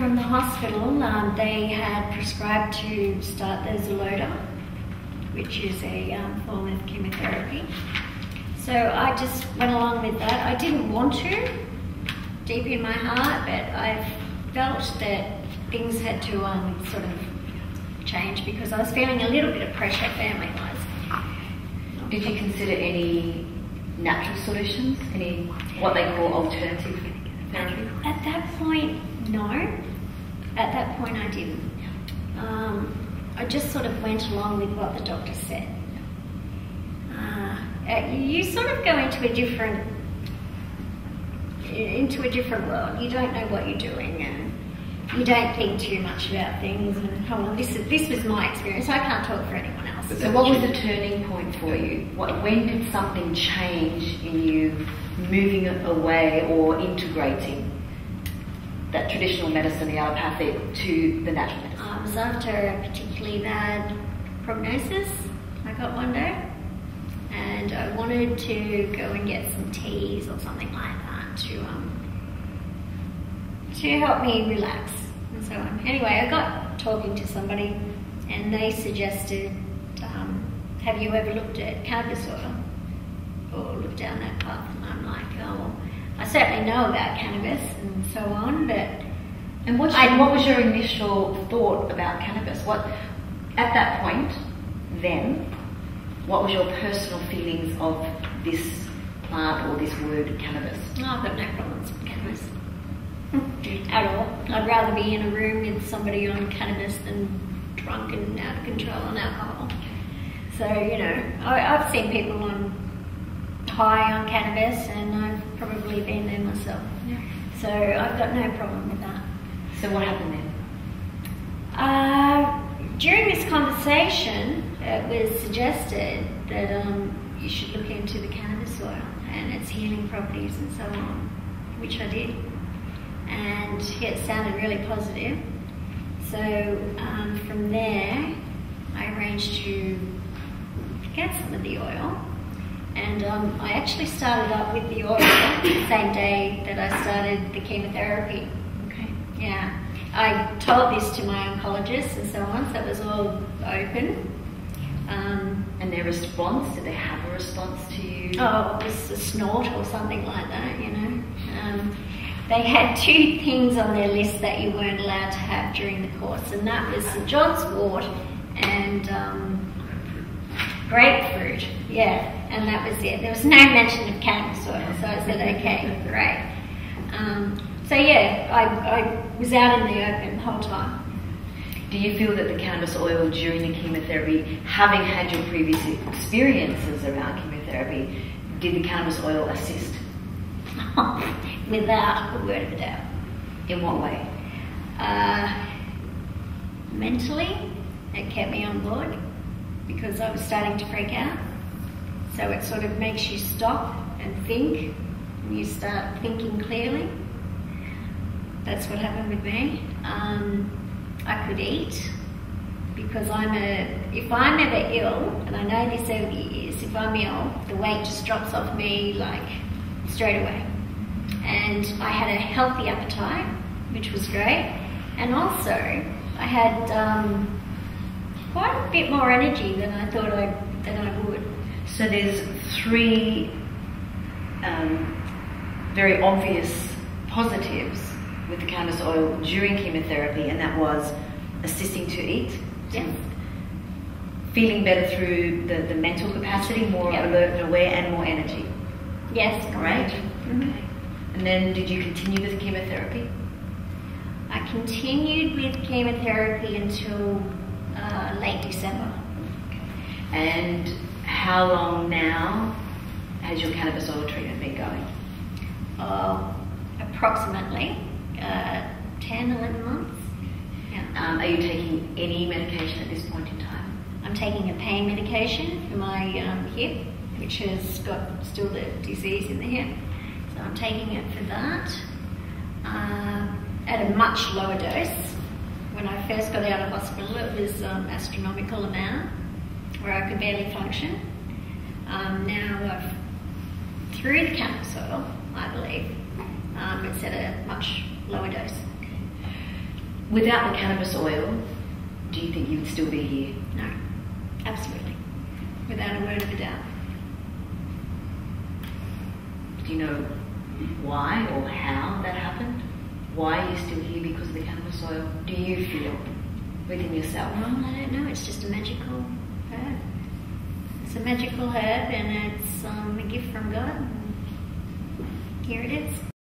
from the hospital, they had prescribed to start the Zaloda, which is a form of chemotherapy. So I just went along with that. I didn't want to, deep in my heart, but I felt that things had to sort of change because I was feeling a little bit of pressure family-wise. Did you consider any natural solutions? Any, what they call alternative therapy? At that point, no. At that point, I didn't. I just sort of went along with what the doctor said. You sort of go into a different world. You don't know what you're doing, and you don't think too much about things. And hold on, this was my experience. I can't talk for anyone else. So what was the turning point for you? When did something change in you moving away or integrating that traditional medicine, the allopathic, to the natural medicine? It was after a particularly bad prognosis I got one day, and I wanted to go and get some teas or something like that to help me relax and so on. Anyway, I got talking to somebody, and they suggested, have you ever looked at cannabis oil or looked down that path? And I'm like, oh, well, I certainly know about cannabis and so on, but... And what was your initial thought about cannabis? At that point, then, what was your personal feelings of this plant or this word cannabis? Oh, I've got no problems with cannabis. At all. I'd rather be in a room with somebody on cannabis than drunk and out of control on alcohol. So, you know, I've seen people high on cannabis, and I've probably been there myself. Yeah. So I've got no problem with that. So what happened then? During this conversation, it was suggested that you should look into the cannabis oil and its healing properties and so on, which I did. And it sounded really positive. So from there, I arranged to get some of the oil. And I actually started up with the oil the same day that I started the chemotherapy. Okay. Yeah. I told this to my oncologist and so on, so it was all open. And their response, did they have a response to you? Oh, it was a snort or something like that, you know. They had 2 things on their list that you weren't allowed to have during the course, and that was St. John's wort and grapefruit. Yeah, and that was it. There was no mention of cannabis oil, so I said, okay, great. So yeah, I was out in the open the whole time. Do you feel that the cannabis oil during the chemotherapy, having had your previous experiences around chemotherapy, did the cannabis oil assist? Without a word of a doubt. In what way? Mentally, it kept me on board because I was starting to freak out. So it sort of makes you stop and think, and you start thinking clearly. That's what happened with me. I could eat because if I'm ever ill, and I know this over the years, if I'm ill, the weight just drops off me like straight away. And I had a healthy appetite, which was great. And also, I had quite a bit more energy than I thought I would. So there's 3 very obvious positives with the cannabis oil during chemotherapy, and that was assisting to eat, feeling better through the mental capacity, more alert and aware, and more energy. Yes, right. Mm-hmm. Okay. And then did you continue with chemotherapy? I continued with chemotherapy until late December. Okay. And how long now has your cannabis oil treatment been going? Approximately 10, 11 months. Yeah. Are you taking any medication at this point in time? I'm taking a pain medication for my hip, which has got still the disease in the hip. So I'm taking it for that at a much lower dose. When I first got out of hospital, it was astronomical amount where I could barely function. Now, through the cannabis oil, I believe, it's at a much lower dose. Without the cannabis oil, do you think you would still be here? No, absolutely. Without a word of a doubt. Do you know why or how that happened? Why are you still here because of the cannabis oil? Do you feel within yourself? Well, I don't know. It's just a magical herb. It's a magical herb, and it's a gift from God. Here it is.